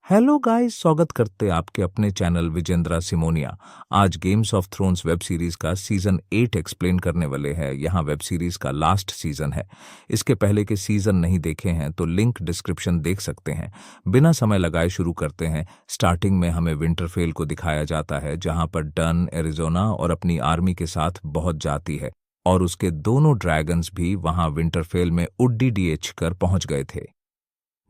Hello guys, स्वागत करते हैं आपके अपने चैनल विजेंद्रा सिमोनिया। आज games of thrones web series का सीजन 8 एक्सप्लेन करने वाले हैं। यहाँ वेब सीरीज का लास्ट सीजन है। इसके पहले के सीजन नहीं देखे हैं तो लिंक डिस्क्रिप्शन देख सकते हैं। बिना समय लगाए शुरू करते हैं। स्टार्टिंग में हमें विंटरफेल को दिखाया जाता है, जहाँ पर डन एरिजोना और अपनी आर्मी के साथ पहुंच जाती है और उसके दोनों ड्रैगन्स भी वहां विंटरफेल में उड्डी कर पहुंच गए थे।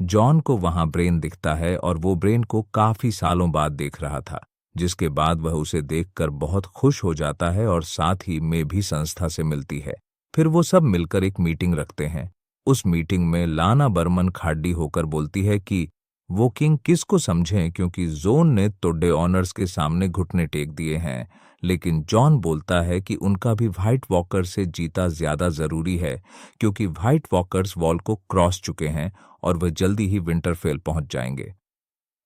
जॉन को वहां ब्रेन दिखता है और वो ब्रेन को काफी सालों बाद देख रहा था, जिसके बाद वह उसे देखकर बहुत खुश हो जाता है और साथ ही में भी संस्था से मिलती है। फिर वो सब मिलकर एक मीटिंग रखते हैं। उस मीटिंग में लाना बर्मन खाडी होकर बोलती है कि वो किंग किसको समझें, क्योंकि जोन ने तो डे ऑनर्स के सामने घुटने टेक दिए हैं। लेकिन जॉन बोलता है कि उनका भी व्हाइट वॉकर से जीता ज्यादा जरूरी है, क्योंकि व्हाइट वॉकर्स वॉल को क्रॉस चुके हैं और वह जल्दी ही विंटरफेल पहुंच जाएंगे।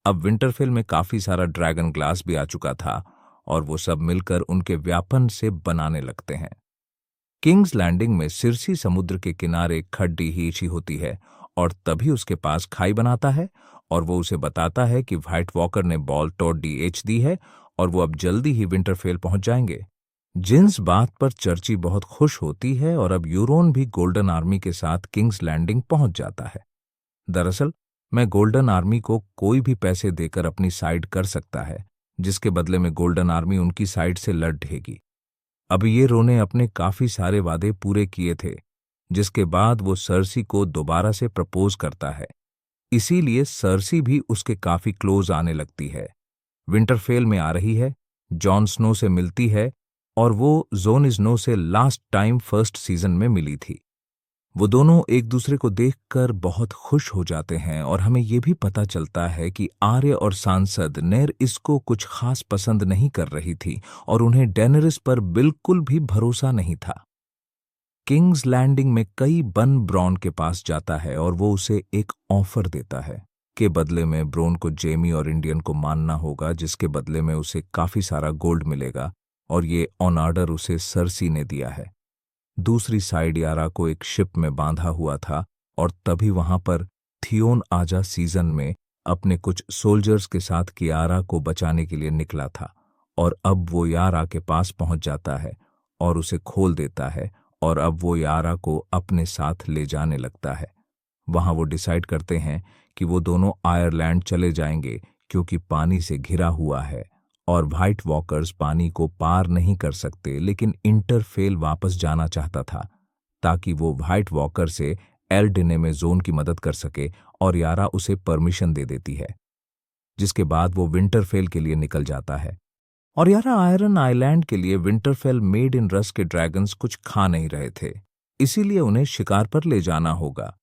अब विंटरफेल में काफी सारा ड्रैगन ग्लास भी आ चुका था और वो सब मिलकर उनके व्यापन से बनाने लगते हैं। किंग्स लैंडिंग में सिरसी समुद्र के किनारे खड्डी हीची होती है और तभी उसके पास खाई बनाता है और वो उसे बताता है कि व्हाइट वॉकर ने बॉल टॉड डीएच दी है और वो अब जल्दी ही विंटरफेल पहुंच जाएंगे। जिस बात पर चर्ची बहुत खुश होती है और अब यूरोन भी गोल्डन आर्मी के साथ किंग्स लैंडिंग पहुंच जाता है। दरअसल मैं गोल्डन आर्मी को कोई भी पैसे देकर अपनी साइड कर सकता है, जिसके बदले में गोल्डन आर्मी उनकी साइड से लड़ ढेगी। अब ये रोने अपने काफी सारे वादे पूरे किए थे, जिसके बाद वो सर्सी को दोबारा से प्रपोज करता है। इसीलिए सर्सी भी उसके काफी क्लोज आने लगती है। विंटरफेल में आ रही है, जॉन स्नो से मिलती है और वो जोन स्नो से लास्ट टाइम फर्स्ट सीजन में मिली थी। वो दोनों एक दूसरे को देखकर बहुत खुश हो जाते हैं और हमें ये भी पता चलता है कि आर्य और सांसद नेर इसको कुछ खास पसंद नहीं कर रही थी और उन्हें डेनरिस पर बिल्कुल भी भरोसा नहीं था। किंग्स लैंडिंग में कई बन ब्रॉन के पास जाता है और वो उसे एक ऑफर देता है के बदले में ब्रॉन को जेमी और इंडियन को मानना होगा, जिसके बदले में उसे काफी सारा गोल्ड मिलेगा और ये ऑन ऑर्डर उसे सर्सी ने दिया है। दूसरी साइड यारा को एक शिप में बांधा हुआ था और तभी वहां पर थियोन आजा सीजन में अपने कुछ सोल्जर्स के साथ कियारा को बचाने के लिए निकला था और अब वो यारा के पास पहुंच जाता है और उसे खोल देता है और अब वो यारा को अपने साथ ले जाने लगता है। वहां वो डिसाइड करते हैं कि वो दोनों आयरलैंड चले जाएंगे, क्योंकि पानी से घिरा हुआ है और व्हाइट वॉकर्स पानी को पार नहीं कर सकते। लेकिन इंटरफेल वापस जाना चाहता था ताकि वो व्हाइट वॉकर से एल्डिने में जोन की मदद कर सके और यारा उसे परमिशन दे देती है, जिसके बाद वो विंटरफेल के लिए निकल जाता है। और यारा आयरन आइलैंड के लिए विंटरफेल मेड इन रस के ड्रैगन्स कुछ खा नहीं रहे थे, इसीलिए उन्हें शिकार पर ले जाना होगा।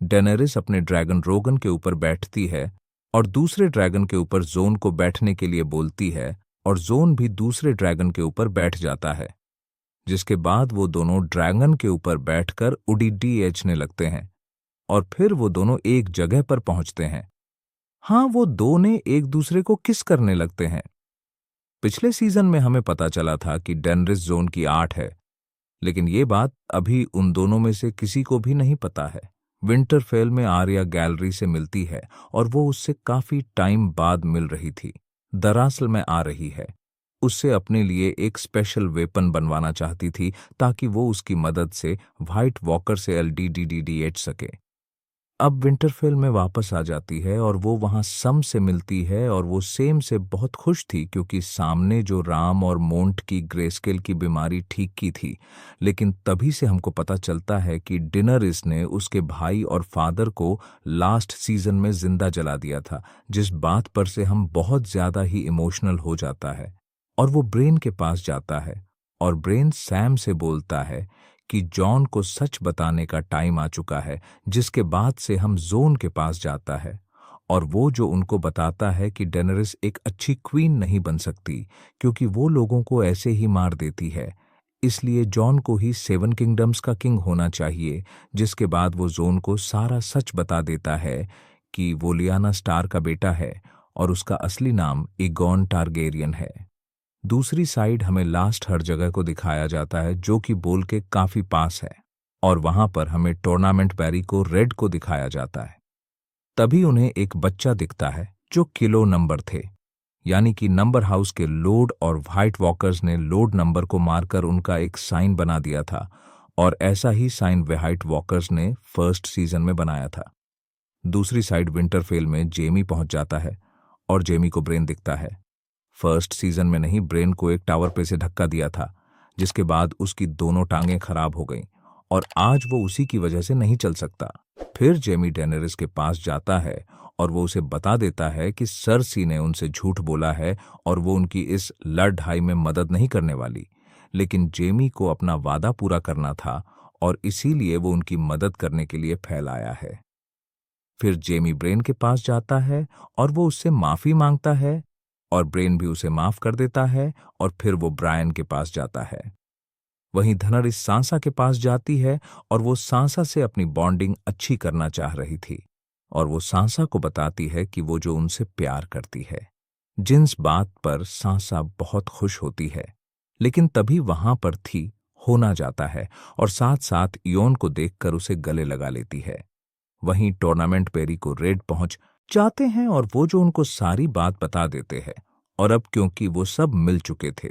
डेनेरिस अपने ड्रैगन रोगन के ऊपर बैठती है और दूसरे ड्रैगन के ऊपर जोन को बैठने के लिए बोलती है और जोन भी दूसरे ड्रैगन के ऊपर बैठ जाता है, जिसके बाद वो दोनों ड्रैगन के ऊपर बैठकर उड़ीडीएचने लगते हैं और फिर वो दोनों एक जगह पर पहुंचते हैं। हाँ, वो दोनों एक दूसरे को किस करने लगते हैं। पिछले सीजन में हमें पता चला था कि डेनरिस जोन की 8 है, लेकिन ये बात अभी उन दोनों में से किसी को भी नहीं पता है। विंटरफेल में आर्या गैलरी से मिलती है और वो उससे काफी टाइम बाद मिल रही थी। दरअसल में आ रही है, उससे अपने लिए एक स्पेशल वेपन बनवाना चाहती थी ताकि वो उसकी मदद से व्हाइट वॉकर से एलडीडीडीएच सके। अब विंटरफेल में वापस आ जाती है और वो वहां सम से मिलती है और वो सेम से बहुत खुश थी, क्योंकि सामने जो राम और मोंट की ग्रेस्केल की बीमारी ठीक की थी। लेकिन तभी से हमको पता चलता है कि डिनरिस ने उसके भाई और फादर को लास्ट सीजन में जिंदा जला दिया था, जिस बात पर से हम बहुत ज्यादा ही इमोशनल हो जाता है। और वो ब्रेन के पास जाता है और ब्रेन सैम से बोलता है कि जॉन को सच बताने का टाइम आ चुका है, जिसके बाद से हम जोन के पास जाता है और वो जो उनको बताता है कि डेनरिस एक अच्छी क्वीन नहीं बन सकती, क्योंकि वो लोगों को ऐसे ही मार देती है। इसलिए जॉन को ही 7 किंगडम्स का किंग होना चाहिए, जिसके बाद वो जोन को सारा सच बता देता है कि वो लियाना स्टार का बेटा है और उसका असली नाम एगॉन टारगेरियन है। दूसरी साइड हमें लास्ट हर जगह को दिखाया जाता है, जो कि बोल के काफी पास है, और वहां पर हमें टूर्नामेंट बैरी को रेड को दिखाया जाता है। तभी उन्हें एक बच्चा दिखता है जो किलो नंबर थे, यानी कि नंबर हाउस के लोड और व्हाइट वॉकर्स ने लोड नंबर को मारकर उनका एक साइन बना दिया था, और ऐसा ही साइन व्हाइट वॉकर्स ने फर्स्ट सीजन में बनाया था। दूसरी साइड विंटरफेल में जेमी पहुंच जाता है और जेमी को ब्रेन दिखता है। फर्स्ट सीजन में नहीं, ब्रेन को एक टावर पे से धक्का दिया था, जिसके बाद उसकी दोनों टांगें खराब हो गईं और आज वो उसी की वजह से नहीं चल सकता। फिर जेमी डेनेरिस के पास जाता है और वो उसे बता देता है कि सरसी ने उनसे झूठ बोला है और वो उनकी इस लड़ाई में मदद नहीं करने वाली, लेकिन जेमी को अपना वादा पूरा करना था और इसीलिए वो उनकी मदद करने के लिए फैलाया है। फिर जेमी ब्रेन के पास जाता है और वो उससे माफी मांगता है और ब्रेन भी उसे माफ कर देता है और फिर वो ब्रायन के पास जाता है। वहीं धनरिस सांसा के पास जाती है और वो सांसा से अपनी बॉन्डिंग अच्छी करना चाह रही थी और वो सांसा को बताती है कि वो जो उनसे प्यार करती है, जिस बात पर सांसा बहुत खुश होती है। लेकिन तभी वहां पर थी होना जाता है और साथ साथ इयोन को देखकर उसे गले लगा लेती है। वहीं टूर्नामेंट पेरी को रेड पहुंच जाते हैं और वो जो उनको सारी बात बता देते हैं, और अब क्योंकि वो सब मिल चुके थे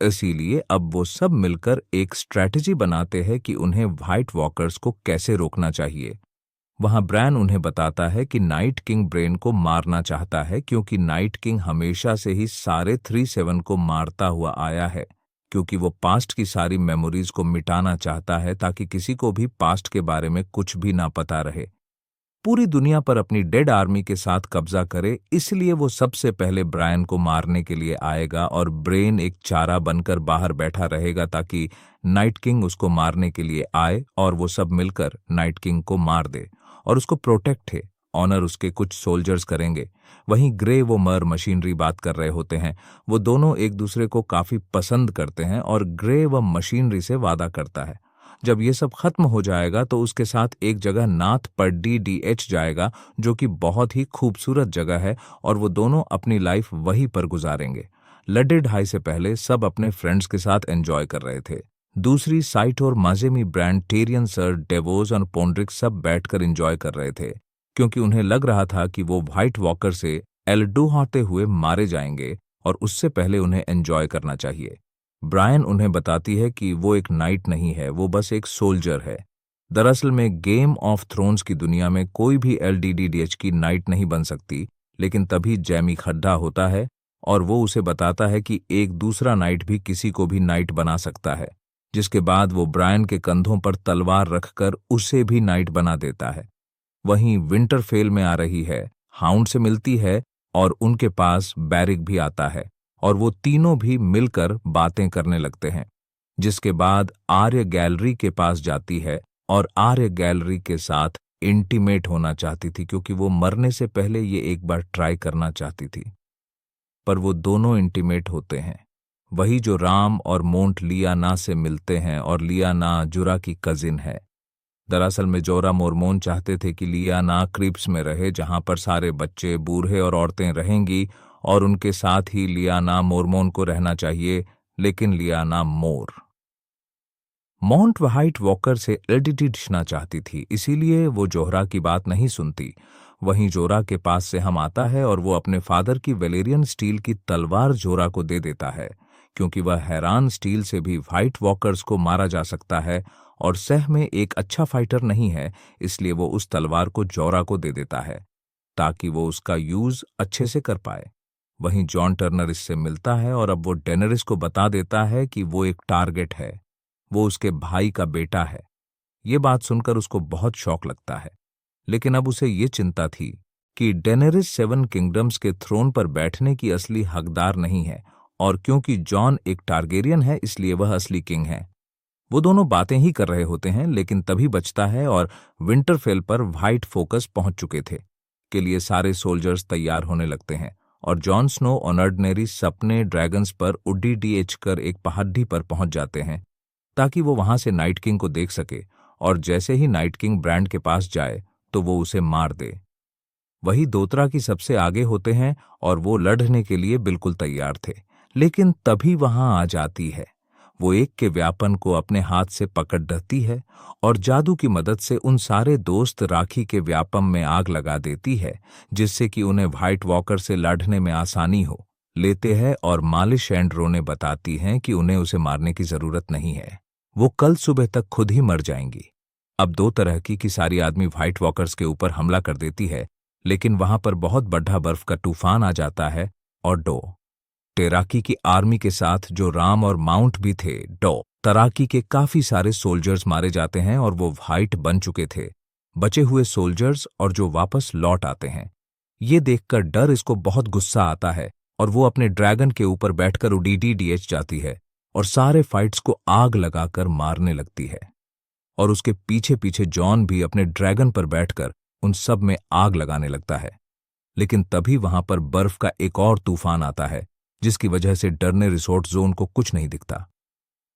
इसीलिए अब वो सब मिलकर एक स्ट्रैटेजी बनाते हैं कि उन्हें व्हाइट वॉकर्स को कैसे रोकना चाहिए। वहां ब्रैन उन्हें बताता है कि नाइट किंग ब्रेन को मारना चाहता है क्योंकि नाइट किंग हमेशा से ही सारे 37 को मारता हुआ आया है, क्योंकि वो पास्ट की सारी मेमोरीज को मिटाना चाहता है ताकि किसी को भी पास्ट के बारे में कुछ भी ना पता रहे, पूरी दुनिया पर अपनी डेड आर्मी के साथ कब्जा करे। इसलिए वो सबसे पहले ब्रायन को मारने के लिए आएगा और ब्रेन एक चारा बनकर बाहर बैठा रहेगा ताकि नाइट किंग उसको मारने के लिए आए और वो सब मिलकर नाइट किंग को मार दे और उसको प्रोटेक्ट है। ऑनर उसके कुछ सोल्जर्स करेंगे। वहीं ग्रे वो मर मशीनरी बात कर रहे होते हैं। वो दोनों एक दूसरे को काफी पसंद करते हैं और ग्रे व मशीनरी से वादा करता है जब ये सब खत्म हो जाएगा तो उसके साथ एक जगह नाथ पर DDH जाएगा, जो कि बहुत ही खूबसूरत जगह है और वो दोनों अपनी लाइफ वहीं पर गुजारेंगे। लड्डे ढाई से पहले सब अपने फ्रेंड्स के साथ एंजॉय कर रहे थे। दूसरी साइट और माजेमी ब्रांड, टेरियन सर, डेवोज और पोंड्रिक सब बैठकर एंजॉय कर रहे थे क्योंकि उन्हें लग रहा था कि वो व्हाइट वॉकर से एल्डो होते हुए मारे जाएंगे और उससे पहले उन्हें एंजॉय करना चाहिए। ब्रायन उन्हें बताती है कि वो एक नाइट नहीं है, वो बस एक सोल्जर है। दरअसल में गेम ऑफ थ्रोन्स की दुनिया में कोई भी LDDH की नाइट नहीं बन सकती, लेकिन तभी जैमी खड्डा होता है और वो उसे बताता है कि एक दूसरा नाइट भी किसी को भी नाइट बना सकता है, जिसके बाद वो ब्रायन के कंधों पर तलवार रखकर उसे भी नाइट बना देता है। वहीं विंटरफेल में आ रही है, हाउंड से मिलती है और उनके पास बैरिक भी आता है और वो तीनों भी मिलकर बातें करने लगते हैं, जिसके बाद आर्य गैलरी के पास जाती है और आर्य गैलरी के साथ इंटीमेट होना चाहती थी क्योंकि वो मरने से पहले ये एक बार ट्राई करना चाहती थी। पर वो दोनों इंटीमेट होते हैं, वही जो राम और मोंट लियाना से मिलते हैं और लियाना जोरा की कजिन है। दरअसल में जोरा मोरमोन चाहते थे कि लियाना क्रिप्स में रहे, जहां पर सारे बच्चे, बूढ़े और औरतें रहेंगी और उनके साथ ही लियाना मोरमोन को रहना चाहिए, लेकिन लियाना माउंट व्हाइट वॉकर से LDDHना चाहती थी, इसीलिए वो जोहरा की बात नहीं सुनती। वहीं जोरा के पास से हम आता है और वो अपने फादर की वेलेरियन स्टील की तलवार जोरा को दे देता है क्योंकि वह हैरान स्टील से भी व्हाइट वॉकर्स को मारा जा सकता है और सह में एक अच्छा फाइटर नहीं है, इसलिए वो उस तलवार को जोरा को दे देता है ताकि वो उसका यूज अच्छे से कर पाए। वहीं जॉन टर्नर इससे मिलता है और अब वो डेनरिस को बता देता है कि वो एक टारगेट है, वो उसके भाई का बेटा है। ये बात सुनकर उसको बहुत शौक लगता है, लेकिन अब उसे ये चिंता थी कि डेनेरिस 7 किंगडम्स के थ्रोन पर बैठने की असली हकदार नहीं है और क्योंकि जॉन एक टारगेरियन है इसलिए वह असली किंग है। वो दोनों बातें ही कर रहे होते हैं, लेकिन तभी बचता है और विंटरफेल पर व्हाइट फोकस पहुंच चुके थे के लिए सारे सोल्जर्स तैयार होने लगते हैं और जॉन स्नो ऑर्डिनरी सपने ड्रैगन्स पर UDDH कर एक पहाड़ी पर पहुंच जाते हैं ताकि वो वहां से नाइट किंग को देख सके और जैसे ही नाइट किंग ब्रांड के पास जाए तो वो उसे मार दे। वही दोतरा की सबसे आगे होते हैं और वो लड़ने के लिए बिल्कुल तैयार थे, लेकिन तभी वहां आ जाती है वो एक के व्यापन को अपने हाथ से पकड़ रहती है और जादू की मदद से उन सारे दोस्त राखी के व्यापम में आग लगा देती है, जिससे कि उन्हें व्हाइट वॉकर से लड़ने में आसानी हो। लेते हैं और मालिश एंड रोने बताती हैं कि उन्हें उसे मारने की जरूरत नहीं है, वो कल सुबह तक खुद ही मर जाएंगी। अब दो तरह की सारी आदमी व्हाइट वॉकर्स के ऊपर हमला कर देती है, लेकिन वहां पर बहुत बड़ा बर्फ का तूफान आ जाता है और टेराकी की आर्मी के साथ जो राम और माउंट भी थे, तराकी के काफी सारे सोल्जर्स मारे जाते हैं और वो व्हाइट बन चुके थे। बचे हुए सोल्जर्स और जो वापस लौट आते हैं, ये देखकर डर इसको बहुत गुस्सा आता है और वो अपने ड्रैगन के ऊपर बैठकर उडीडीडीएच जाती है और सारे फाइट्स को आग लगाकर मारने लगती है। और उसके पीछे पीछे जॉन भी अपने ड्रैगन पर बैठकर उन सब में आग लगाने लगता है। लेकिन तभी वहां पर बर्फ का एक और तूफान आता है, जिसकी वजह से डरने रिसोर्ट जोन को कुछ नहीं दिखता।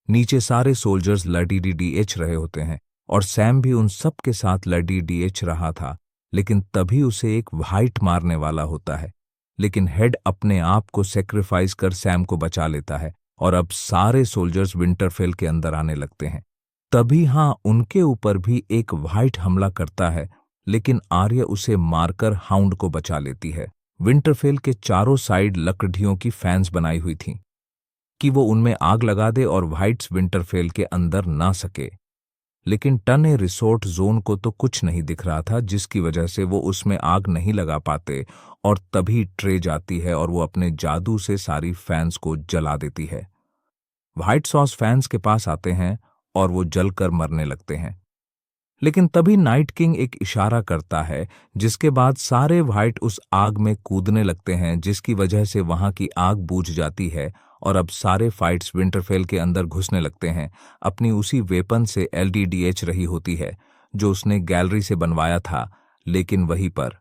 नीचे सारे सोल्जर्स लड़ीडीडीएच रहे होते हैं और सैम भी उन सब के साथ लड़ीडीएच रहा था, लेकिन तभी उसे एक व्हाइट मारने वाला होता है। लेकिन हेड अपने आप को सेक्रीफाइस कर सैम को बचा लेता है और अब सारे सोल्जर्स विंटरफेल के अंदर आने लगते हैं। तभी उनके ऊपर भी एक व्हाइट हमला करता है, लेकिन आर्य उसे मारकर हाउंड को बचा लेती है। विंटरफेल के चारों साइड लकड़ियों की फैंस बनाई हुई थीं कि वो उनमें आग लगा दे और व्हाइट्स विंटरफेल के अंदर ना सके। लेकिन टने रिसोर्ट जोन को तो कुछ नहीं दिख रहा था, जिसकी वजह से वो उसमें आग नहीं लगा पाते और तभी ट्रे जाती है और वो अपने जादू से सारी फैंस को जला देती है। व्हाइट सॉस फैंस के पास आते हैं और वो जलकर मरने लगते हैं। लेकिन तभी नाइट किंग एक इशारा करता है, जिसके बाद सारे व्हाइट उस आग में कूदने लगते हैं, जिसकी वजह से वहां की आग बूझ जाती है और अब सारे फाइट्स विंटरफेल के अंदर घुसने लगते हैं। अपनी उसी वेपन से एलडीडीएच रही होती है जो उसने गैलरी से बनवाया था, लेकिन वहीं पर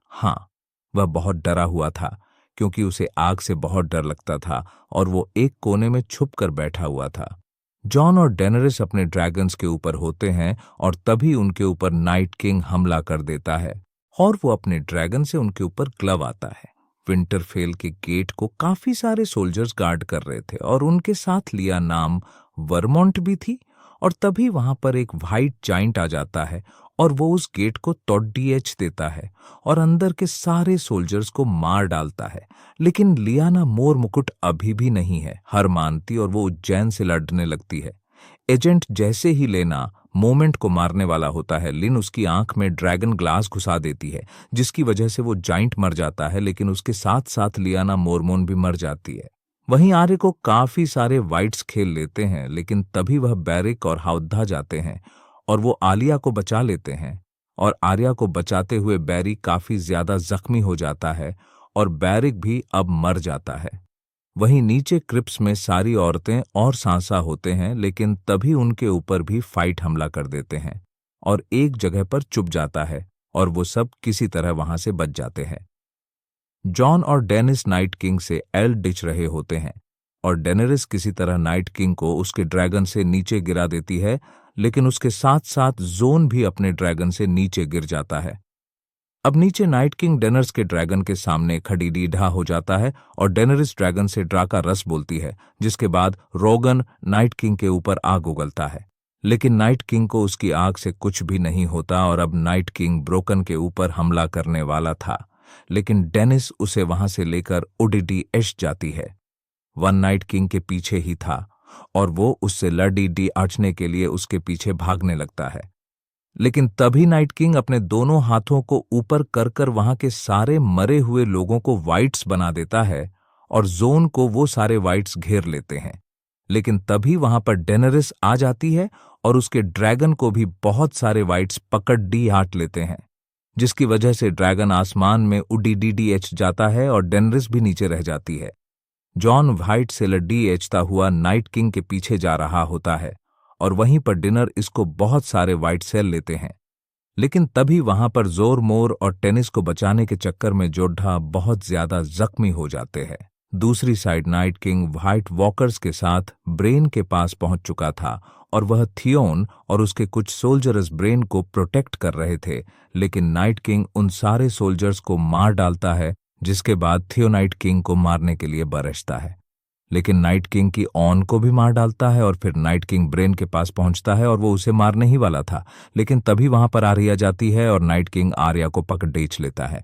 वह बहुत डरा हुआ था क्योंकि उसे आग से बहुत डर लगता था और वो एक कोने में छुप कर बैठा हुआ था। जॉन और डेनरिस अपने ड्रैगन्स के ऊपर होते हैं और तभी उनके ऊपर नाइट किंग हमला कर देता है और वो अपने ड्रैगन से उनके ऊपर ग्लव आता है। विंटरफेल के गेट को काफी सारे सोल्जर्स गार्ड कर रहे थे और उनके साथ लिया नाम वर्मोंट भी थी। और तभी वहां पर एक व्हाइट जाइंट आ जाता है और वो उस गेट को तोड़ देता है और अंदर के सारे सोल्जर्स को मार डालता है। लेकिन लियाना मोर मुकुट अभी भी नहीं है, हार मानती और वो उज्जैन से लड़ने लगती है। एजेंट जैसे ही लेना मोमेंट को मारने वाला होता है, लिन उसकी आंख में ड्रैगन ग्लास घुसा देती है, जिसकी वजह से वो जाइंट मर जाता है, लेकिन उसके साथ साथ लियाना मोरमोन भी मर जाती है। वहीं आर्य को काफी सारे वाइट्स खेल लेते हैं, लेकिन तभी वह बैरिक और हाउद्धा जाते हैं और वो आलिया को बचा लेते हैं और आर्या को बचाते हुए बैरी काफी ज्यादा जख्मी हो जाता है और बैरिक भी अब मर जाता है। वहीं नीचे क्रिप्स में सारी औरतें और सांसा होते हैं, लेकिन तभी उनके ऊपर भी फाइट हमला कर देते हैं और एक जगह पर चुप जाता है और वो सब किसी तरह वहां से बच जाते हैं। जॉन और डेनिस नाइट किंग से एल डिच रहे होते हैं और डेनरिस किसी तरह नाइट किंग को उसके ड्रैगन से नीचे गिरा देती है, लेकिन उसके साथ साथ जोन भी अपने ड्रैगन से नीचे गिर जाता है। अब नीचे नाइट किंग डेनर्स के ड्रैगन के सामने खड़ी रीढ़ा हो जाता है और डेनरिस ड्रैगन से ड्रा का रस बोलती है, जिसके बाद रोगन नाइट किंग के ऊपर आग उगलता है। लेकिन नाइट किंग को उसकी आग से कुछ भी नहीं होता और अब नाइट किंग ब्रोकन के ऊपर हमला करने वाला था, लेकिन डेनिस उसे वहां से लेकर उडीडीएच जाती है। वन नाइट किंग के पीछे ही था और वो उससे लड़ी आर्चने के लिए उसके पीछे भागने लगता है। लेकिन तभी नाइट किंग अपने दोनों हाथों को ऊपर कर कर वहां के सारे मरे हुए लोगों को वाइट्स बना देता है और जोन को वो सारे वाइट्स घेर लेते हैं। लेकिन तभी वहां पर डेनरिस आ जाती है और उसके ड्रैगन को भी बहुत सारे वाइट्स पकड़ हाट लेते हैं, जिसकी वजह से ड्रैगन आसमान में उडीडीएच जाता है और डेनरिस भी नीचे रह जाती है। जॉन व्हाइट से लड़ीएचता हुआ नाइट किंग के पीछे जा रहा होता है और वहीं पर डिनर इसको बहुत सारे वाइट सेल लेते हैं। लेकिन तभी वहां पर जोर मोर और टेनिस को बचाने के चक्कर में जोड्ढा बहुत ज्यादा जख्मी हो जाते हैं। दूसरी side night king white walkers के साथ ब्रेन के पास पहुंच चुका था और वह थियोन और उसके कुछ सोल्जर्स ब्रेन को प्रोटेक्ट कर रहे थे, लेकिन नाइट किंग उन सारे सोल्जर्स को मार डालता है, जिसके बाद थियोनाइट किंग को मारने के लिए बरसता है। लेकिन नाइट किंग की ऑन को भी मार डालता है और फिर नाइट किंग ब्रेन के पास पहुंचता है और वो उसे मारने ही वाला था, लेकिन तभी वहां पर आर्या जाती है और नाइट किंग आर्या को पकड़ डेच लेता है।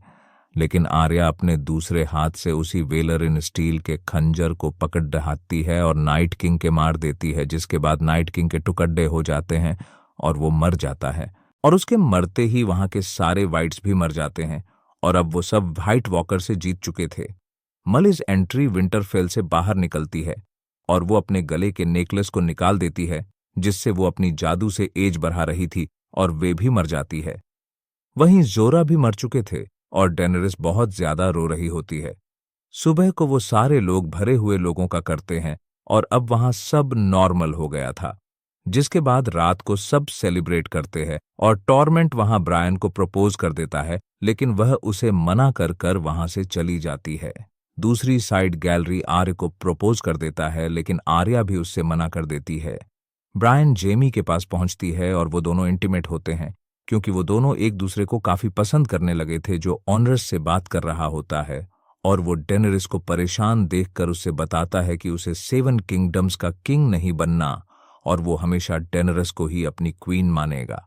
लेकिन आर्या अपने दूसरे हाथ से उसी वेलर इन स्टील के खंजर को पकड़ दहाती है और नाइट किंग के मार देती है, जिसके बाद नाइट किंग के टुकड़े हो जाते हैं और वो मर जाता है। और उसके मरते ही वहां के सारे वाइट्स भी मर जाते हैं और अब वो सब व्हाइट वॉकर से जीत चुके थे। मलिस एंट्री विंटरफेल से बाहर निकलती है और वो अपने गले के नेकलेस को निकाल देती है, जिससे वो अपनी जादू से एज बढ़ा रही थी, और वे भी मर जाती है। वहीं जोरा भी मर चुके थे और डेनरिस बहुत ज्यादा रो रही होती है। सुबह को वो सारे लोग भरे हुए लोगों का करते हैं और अब वहां सब नॉर्मल हो गया था, जिसके बाद रात को सब सेलिब्रेट करते हैं और टॉर्मेंट वहां ब्रायन को प्रपोज कर देता है, लेकिन वह उसे मना कर कर वहां से चली जाती है। दूसरी साइड गैलरी आर्य को प्रपोज कर देता है, लेकिन आर्या भी उससे मना कर देती है। ब्रायन जेमी के पास पहुंचती है और वो दोनों इंटीमेट होते हैं, क्योंकि वो दोनों एक दूसरे को काफी पसंद करने लगे थे। जो ऑनरस से बात कर रहा होता है और वो डेनरिस को परेशान देखकर उससे बताता है कि उसे 7 किंगडम्स का किंग नहीं बनना और वो हमेशा डेनरिस को ही अपनी क्वीन मानेगा,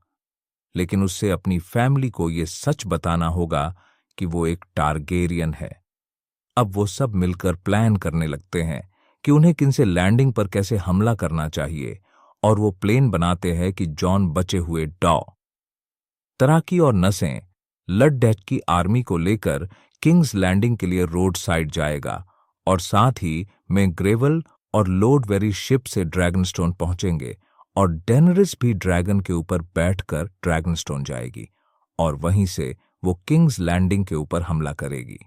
लेकिन उससे अपनी फैमिली को ये सच बताना होगा कि वो एक टारगेरियन है। अब वो सब मिलकर प्लान करने लगते हैं कि उन्हें किनसे लैंडिंग पर कैसे हमला करना चाहिए, और वो प्लेन बनाते हैं कि जॉन बचे हुए डॉ तराकी और नसें लडडेट की आर्मी को लेकर किंग्स लैंडिंग के लिए रोड साइड जाएगा, और साथ ही में ग्रेवल और लॉर्ड वेरी शिप से ड्रैगनस्टोन पहुंचेंगे और डेनरिस भी ड्रैगन के ऊपर बैठकर ड्रैगनस्टोन जाएगी और वहीं से वो किंग्स लैंडिंग के ऊपर हमला करेगी।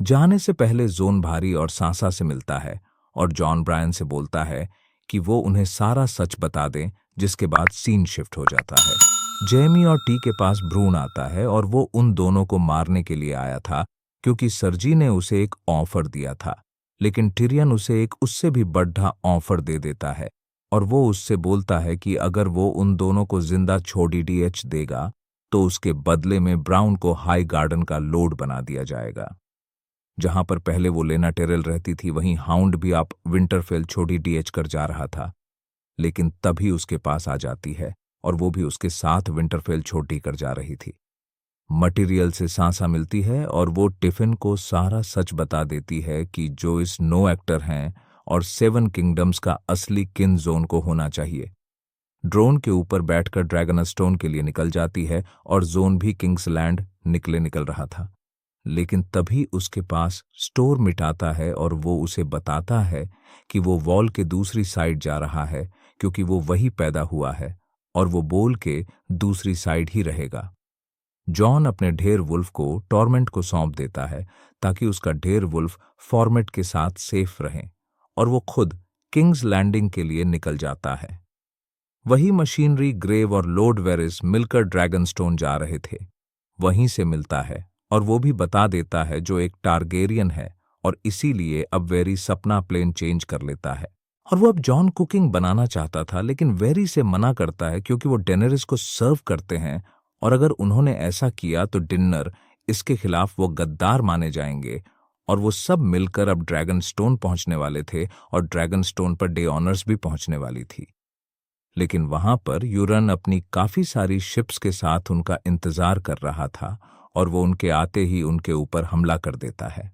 जाने से पहले जोन भारी और सांसा से मिलता है और जॉन ब्रायन से बोलता है कि वो उन्हें सारा सच बता दें, जिसके बाद सीन शिफ्ट हो जाता है। जेमी और टी के पास भ्रूण आता है और वो उन दोनों को मारने के लिए आया था, क्योंकि सर्जी ने उसे एक ऑफर दिया था, लेकिन टिरियन उसे एक उससे भी बड़ा ऑफर दे देता है और वो उससे बोलता है कि अगर वो उन दोनों को जिंदा छोड़ी डीएच देगा तो उसके बदले में ब्राउन को हाई गार्डन का लॉर्ड बना दिया जाएगा। जहां पर पहले वो लेना टेरल रहती थी, वहीं हाउंड भी आप विंटरफेल छोड़ी डीएच कर जा रहा था, लेकिन तभी उसके पास आ जाती है और वो भी उसके साथ विंटरफेल छोटी कर जा रही थी। मटेरियल से सांसा मिलती है और वो टिफिन को सारा सच बता देती है कि जो इस नो एक्टर हैं और 7 किंगडम्स का असली किन जोन को होना चाहिए। ड्रोन के ऊपर बैठकर ड्रैगनस्टोन के लिए निकल जाती है और जोन भी किंग्सलैंड निकल रहा था, लेकिन तभी उसके पास स्टोर मिटाता है और वो उसे बताता है कि वो वॉल के दूसरी साइड जा रहा है, क्योंकि वो वही पैदा हुआ है और वो बोल के दूसरी साइड ही रहेगा। जॉन अपने ढेर वुल्फ को टॉर्मेंट को सौंप देता है ताकि उसका ढेर वुल्फ फॉर्मेट के साथ सेफ रहे, और वो खुद किंग्स लैंडिंग के लिए निकल जाता है। वही मशीनरी ग्रेव और लॉर्ड वेरिस मिलकर ड्रैगनस्टोन जा रहे थे, वहीं से मिलता है और वो भी बता देता है जो एक टारगेरियन है, और इसीलिए अब वेरी सपना प्लेन चेंज कर लेता है। और वो अब जॉन कुकिंग बनाना चाहता था, लेकिन वेरी से मना करता है क्योंकि वो डेनरिस को सर्व करते हैं और अगर उन्होंने ऐसा किया तो डिनर इसके खिलाफ वो गद्दार माने जाएंगे। और वो सब मिलकर अब ड्रैगनस्टोन पहुंचने वाले थे और ड्रैगनस्टोन पर डे ऑनर्स भी पहुंचने वाली थी, लेकिन वहां पर यूरन अपनी काफी सारी शिप्स के साथ उनका इंतजार कर रहा था और वो उनके आते ही उनके ऊपर हमला कर देता है।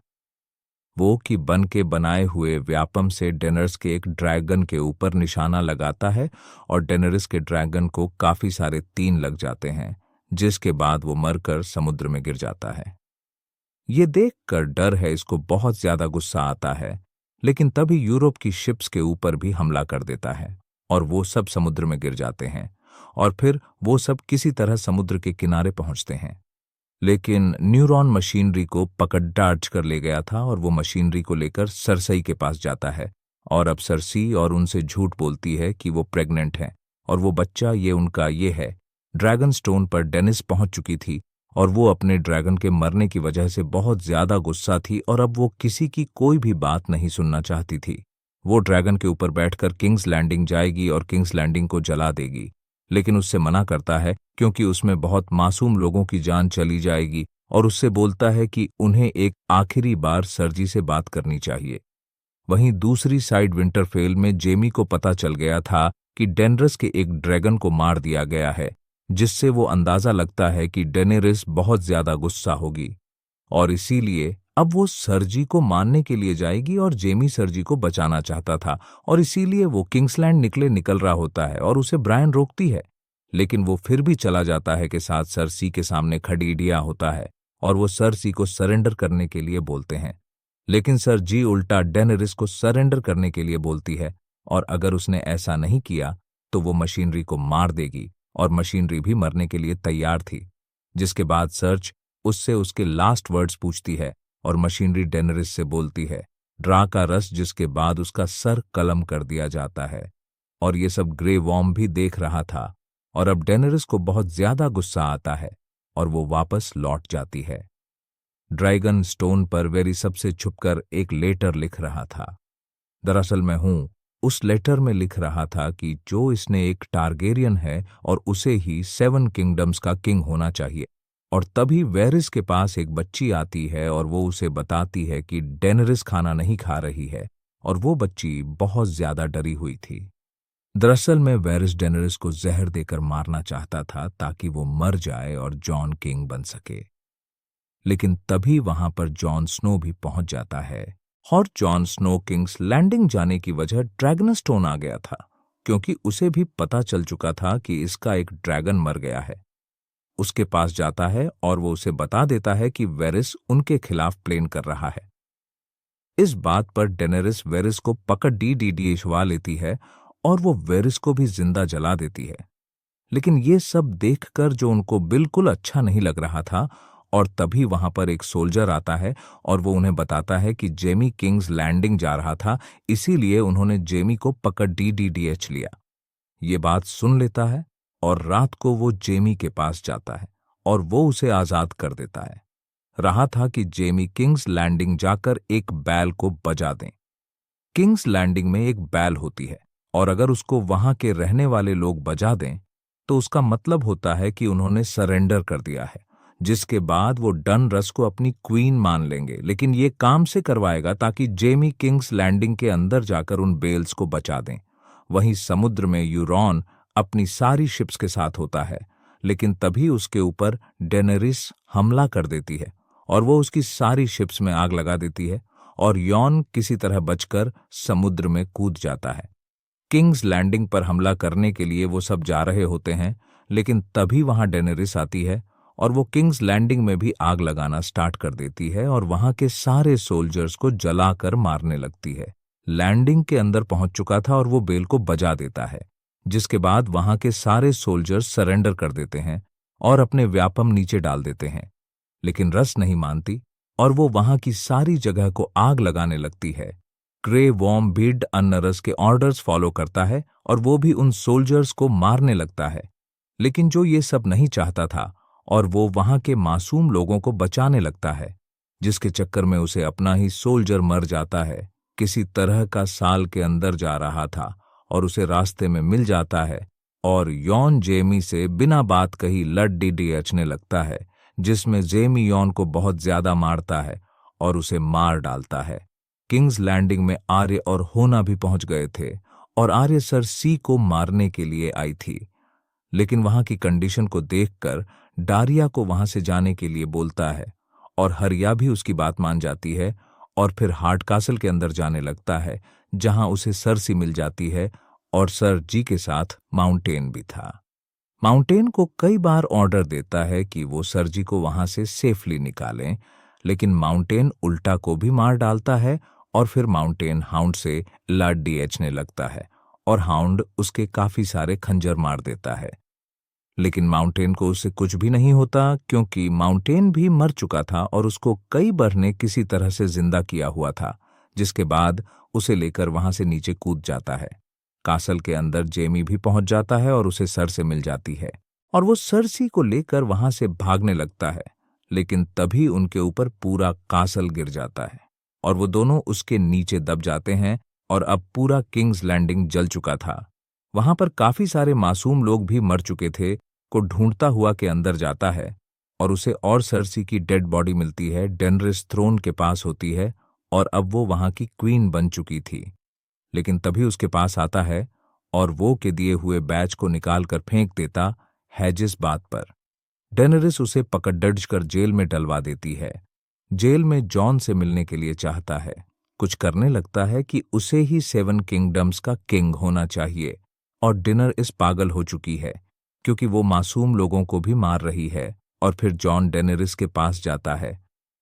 वो कि बन के बनाए हुए व्यापम से डेनर्स के एक ड्रैगन के ऊपर निशाना लगाता है और डेनरिस के ड्रैगन को काफी सारे 3 लग जाते हैं, जिसके बाद वो मरकर समुद्र में गिर जाता है। ये देखकर डर है इसको बहुत ज्यादा गुस्सा आता है, लेकिन तभी यूरोप की शिप्स के ऊपर भी हमला कर देता है और वो सब समुद्र में गिर जाते हैं और फिर वो सब किसी तरह समुद्र के किनारे पहुंचते हैं। लेकिन न्यूरॉन मशीनरी को पकड़ डार्च कर ले गया था और वो मशीनरी को लेकर सरसई के पास जाता है और अब सरसी और उनसे झूठ बोलती है कि वो प्रेग्नेंट है और वो बच्चा ये उनका ये है। ड्रैगन स्टोन पर डेनिस पहुंच चुकी थी और वो अपने ड्रैगन के मरने की वजह से बहुत ज्यादा गुस्सा थी और अब वो किसी की कोई भी बात नहीं सुनना चाहती थी। वो ड्रैगन के ऊपर बैठकर किंग्स लैंडिंग जाएगी और किंग्स लैंडिंग को जला देगी, लेकिन उससे मना करता है क्योंकि उसमें बहुत मासूम लोगों की जान चली जाएगी और उससे बोलता है कि उन्हें एक आखिरी बार सर्जी से बात करनी चाहिए। वहीं दूसरी साइड विंटरफेल में जेमी को पता चल गया था कि डेनरस के एक ड्रैगन को मार दिया गया है, जिससे वो अंदाजा लगता है कि डेनेरिस बहुत ज्यादा गुस्सा होगी और इसीलिए अब वो सर्जी को मारने के लिए जाएगी और जेमी सर्जी को बचाना चाहता था और इसीलिए वो किंग्सलैंड निकल रहा होता है और उसे ब्रायन रोकती है, लेकिन वो फिर भी चला जाता है के साथ सरसी के सामने खड़ी डिया होता है और वो सरसी को सरेंडर करने के लिए बोलते हैं। लेकिन सरजी उल्टा डेनेरिस को सरेंडर करने के लिए बोलती है और अगर उसने ऐसा नहीं किया तो वो मशीनरी को मार देगी और मशीनरी भी मरने के लिए तैयार थी। जिसके बाद सर्च उससे उसके लास्ट वर्ड्स पूछती है और मशीनरी डेनेरिस से बोलती है ड्रा का रस, जिसके बाद उसका सर कलम कर दिया जाता है। और ये सब ग्रे वॉर्म भी देख रहा था और अब डेनेरिस को बहुत ज्यादा गुस्सा आता है और वो वापस लौट जाती है। ड्रैगन स्टोन पर वेरी सबसे छुपकर एक लेटर लिख रहा था। दरअसल मैं उस लेटर में लिख रहा था कि जो इसने एक टारगेरियन है और उसे ही 7 किंगडम्स का किंग होना चाहिए। और तभी वेरिस के पास एक बच्ची आती है और वो उसे बताती है कि डेनेरिस खाना नहीं खा रही है और वो बच्ची बहुत ज्यादा डरी हुई थी। दरअसल में वेरिस डेनेरिस को जहर देकर मारना चाहता था ताकि वो मर जाए और जॉन किंग बन सके। लेकिन तभी वहां पर जॉन स्नो भी पहुंच जाता है और जॉन स्नो किंग्स लैंडिंग जाने की वजह ड्रैगनस्टोन आ गया था, क्योंकि उसे भी पता चल चुका था कि इसका एक ड्रैगन मर गया है। उसके पास जाता है और वो उसे बता देता है कि वेरिस उनके खिलाफ प्लेन कर रहा है। इस बात पर डेनेरिस वेरिस को पकड़ डी लेती है और वो वेरिस को भी जिंदा जला देती है। लेकिन ये सब देखकर जो उनको बिल्कुल अच्छा नहीं लग रहा था और तभी वहां पर एक सोल्जर आता है और वो उन्हें बताता है कि जेमी किंग्स लैंडिंग जा रहा था, इसीलिए उन्होंने जेमी को पकड़ डी लिया। ये बात सुन लेता है और रात को वो जेमी के पास जाता है और वो उसे आजाद कर देता है। रहा था कि जेमी किंग्स लैंडिंग जाकर एक बैल को बजा दें। किंग्स लैंडिंग में एक बैल होती है और अगर उसको वहां के रहने वाले लोग बजा दें तो उसका मतलब होता है कि उन्होंने सरेंडर कर दिया है, जिसके बाद वो डनरस को अपनी क्वीन मान लेंगे। लेकिन ये काम से करवाएगा ताकि जेमी किंग्स लैंडिंग के अंदर जाकर उन बेल्स को बचा दें। वहीं समुद्र में यूरॉन अपनी सारी शिप्स के साथ होता है, लेकिन तभी उसके ऊपर डेनेरिस हमला कर देती है और वो उसकी सारी शिप्स में आग लगा देती है और यॉन किसी तरह बचकर समुद्र में कूद जाता है। किंग्स लैंडिंग पर हमला करने के लिए वो सब जा रहे होते हैं, लेकिन तभी वहां डेनेरिस आती है और वो किंग्स लैंडिंग में भी आग लगाना स्टार्ट कर देती है और वहां के सारे सोल्जर्स को जलाकर मारने लगती है। लैंडिंग के अंदर पहुंच चुका था और वो बेल को बजा देता है, जिसके बाद वहां के सारे सोल्जर्स सरेंडर कर देते हैं और अपने व्यापम नीचे डाल देते हैं। लेकिन रस नहीं मानती और वो वहां की सारी जगह को आग लगाने लगती है। ग्रे वॉर्म बीड अन्नरस के ऑर्डर्स फॉलो करता है और वो भी उन सोल्जर्स को मारने लगता है, लेकिन जो ये सब नहीं चाहता था और वो वहां के मासूम लोगों को बचाने लगता है, जिसके चक्कर में उसे अपना ही सोल्जर मर जाता है। किसी तरह का साल के अंदर जा रहा था और उसे रास्ते में मिल जाता है और यॉन जेमी से बिना बात कही लड़ डीडीएचने लगता है, जिसमें जेमी यॉन को बहुत ज्यादा मारता है और उसे मार डालता है। किंग्स लैंडिंग में आर्य और होना भी पहुंच गए थे और आर्य सर सी को मारने के लिए आई थी, लेकिन वहां की कंडीशन को देखकर डारिया को वहां से जाने के लिए बोलता है और हरिया भी उसकी बात मान जाती है और फिर हार्ड कासल के अंदर जाने लगता है, जहां उसे सरसी मिल जाती है और सर जी के साथ माउंटेन भी था। माउंटेन को कई बार ऑर्डर देता है कि वो सर जी को वहां से सेफली निकालें, लेकिन माउंटेन उल्टा को भी मार डालता है और फिर माउंटेन हाउंड से लड़ डीएचने लगता है और हाउंड उसके काफी सारे खंजर मार देता है। लेकिन माउंटेन को उससे कुछ भी नहीं होता, क्योंकि माउंटेन भी मर चुका था और उसको कई बार ने किसी तरह से जिंदा किया हुआ था, जिसके बाद उसे लेकर वहां से नीचे कूद जाता है। कासल के अंदर जेमी भी पहुंच जाता है और उसे सर से मिल जाती है और वो सरसी को लेकर वहां से भागने लगता है, लेकिन तभी उनके ऊपर पूरा कासल गिर जाता है और वो दोनों उसके नीचे दब जाते हैं और अब पूरा किंग्स लैंडिंग जल चुका था। वहां पर काफी सारे मासूम लोग भी मर चुके थे को ढूंढता हुआ के अंदर जाता है और उसे और सरसी की डेड बॉडी मिलती है। डेनरिस थ्रोन के पास होती है और अब वो वहां की क्वीन बन चुकी थी। लेकिन तभी उसके पास आता है और वो के दिए हुए बैज को निकाल कर फेंक देता है जिस बात पर। डेनेरिस उसे पकड़ डज कर जेल में डलवा देती है। जेल में जॉन से मिलने के लिए चाहता है। कुछ करने लगता है कि उसे ही 7 किंगडम्स का किंग होना चाहिए। और डिनर इस पागल हो चुकी है क्योंकि वो मासूम लोगों को भी मार रही है। और फिर जॉन डेनेरिस के पास जाता है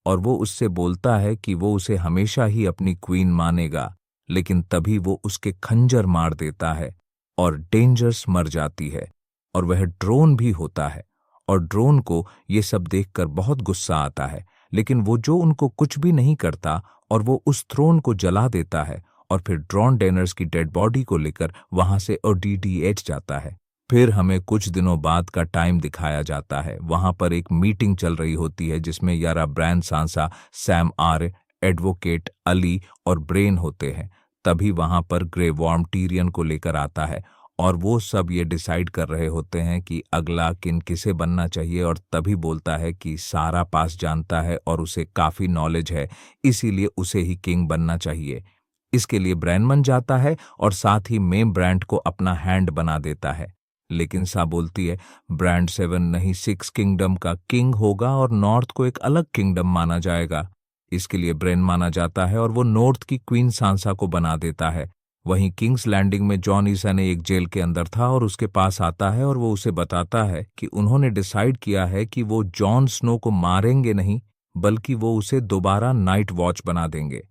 और वो उससे बोलता है कि वो उसे हमेशा ही अपनी क्वीन मानेगा। लेकिन तभी वो उसके खंजर मार देता है और डेंजर्स मर जाती है और वह ड्रोन भी होता है। और ड्रोन को ये सब देखकर बहुत गुस्सा आता है, लेकिन वो जो उनको कुछ भी नहीं करता और वो उस थ्रोन को जला देता है और फिर ड्रोन डेनर्स की डेड बॉडी को लेकर वहां से ओडीडीएच जाता है। फिर हमें कुछ दिनों बाद का टाइम दिखाया जाता है। वहां पर एक मीटिंग चल रही होती है जिसमें यारा ब्रैंड सांसा, सैम आर, एडवोकेट अली और ब्रेन होते हैं। तभी वहां पर ग्रे वॉर्म टीरियन को लेकर आता है और वो सब ये डिसाइड कर रहे होते हैं कि अगला किन किसे बनना चाहिए। और तभी बोलता है कि सारा पास जानता है और उसे काफी नॉलेज है, इसीलिए उसे ही किंग बनना चाहिए। इसके लिए ब्रैनमन जाता है और साथ ही मेम ब्रांड को अपना हैंड बना देता है। लेकिन सा बोलती है ब्रांड 7 नहीं 6 किंगडम का किंग होगा और नॉर्थ को एक अलग किंगडम माना जाएगा। इसके लिए ब्रेन माना जाता है और वो नॉर्थ की क्वीन सांसा को बना देता है। वहीं किंग्स लैंडिंग में जॉन ईसाने एक जेल के अंदर था और उसके पास आता है और वो उसे बताता है कि उन्होंने डिसाइड किया है कि वो जॉन स्नो को मारेंगे नहीं, बल्कि वो उसे दोबारा नाइट वॉच बना देंगे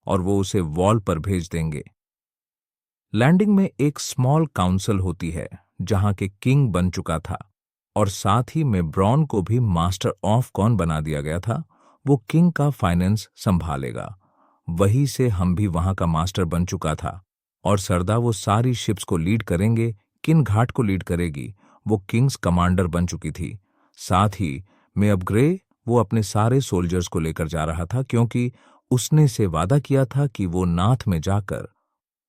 और वो उसे वॉल पर भेज देंगे। लैंडिंग में एक स्मॉल काउंसिल होती है जहां के किंग बन चुका था और साथ ही में ब्रॉन को भी मास्टर ऑफ कॉन बना दिया गया था। वो किंग का फाइनेंस संभालेगा। वहीं से हम भी वहां का मास्टर बन चुका था और सरदा वो सारी शिप्स को लीड करेंगे। किन घाट को लीड करेगी, वो किंग्स कमांडर बन चुकी थी। साथ ही में अब ग्रे वो अपने सारे सोल्जर्स को लेकर जा रहा था क्योंकि उसने से वादा किया था कि वो नाथ में जाकर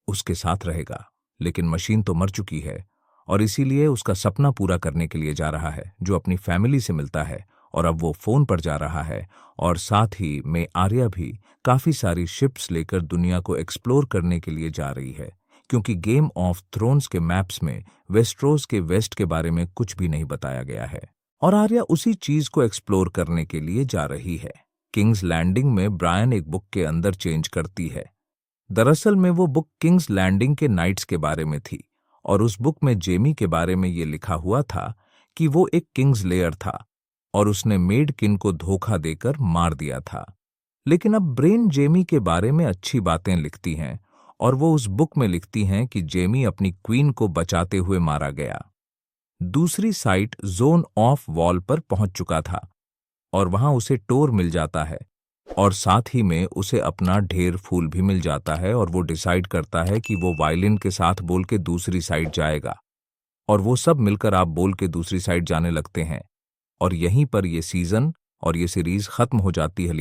उसके साथ रहेगा। लेकिन मशीन तो मर चुकी है और इसीलिए उसका सपना पूरा करने के लिए जा रहा है, जो अपनी फैमिली से मिलता है। और अब वो फोन पर जा रहा है और साथ ही में आर्या भी काफी सारी शिप्स लेकर दुनिया को एक्सप्लोर करने के लिए जा रही है क्योंकि गेम ऑफ थ्रोन्स के मैप्स में वेस्ट्रोस के वेस्ट के बारे में कुछ भी नहीं बताया गया है और आर्या उसी चीज को एक्सप्लोर करने के लिए जा रही है। किंग्स लैंडिंग में ब्रायन एक बुक के अंदर चेंज करती है। दरअसल में वो बुक किंग्स लैंडिंग के नाइट्स के बारे में थी और उस बुक में जेमी के बारे में ये लिखा हुआ था कि वो एक किंग्स लेयर था और उसने मेड किन को धोखा देकर मार दिया था। लेकिन अब ब्रेन जेमी के बारे में अच्छी बातें लिखती हैं और वो उस बुक में लिखती हैं कि जेमी अपनी क्वीन को बचाते हुए मारा गया। दूसरी साइट जोन ऑफ वॉल पर पहुंच चुका था और वहां उसे टोर मिल जाता है और साथ ही में उसे अपना ढेर फूल भी मिल जाता है और वो डिसाइड करता है कि वो वायलिन के साथ बोल के दूसरी साइड जाएगा और वो सब मिलकर आप बोल के दूसरी साइड जाने लगते हैं और यहीं पर ये सीजन और ये सीरीज खत्म हो जाती है।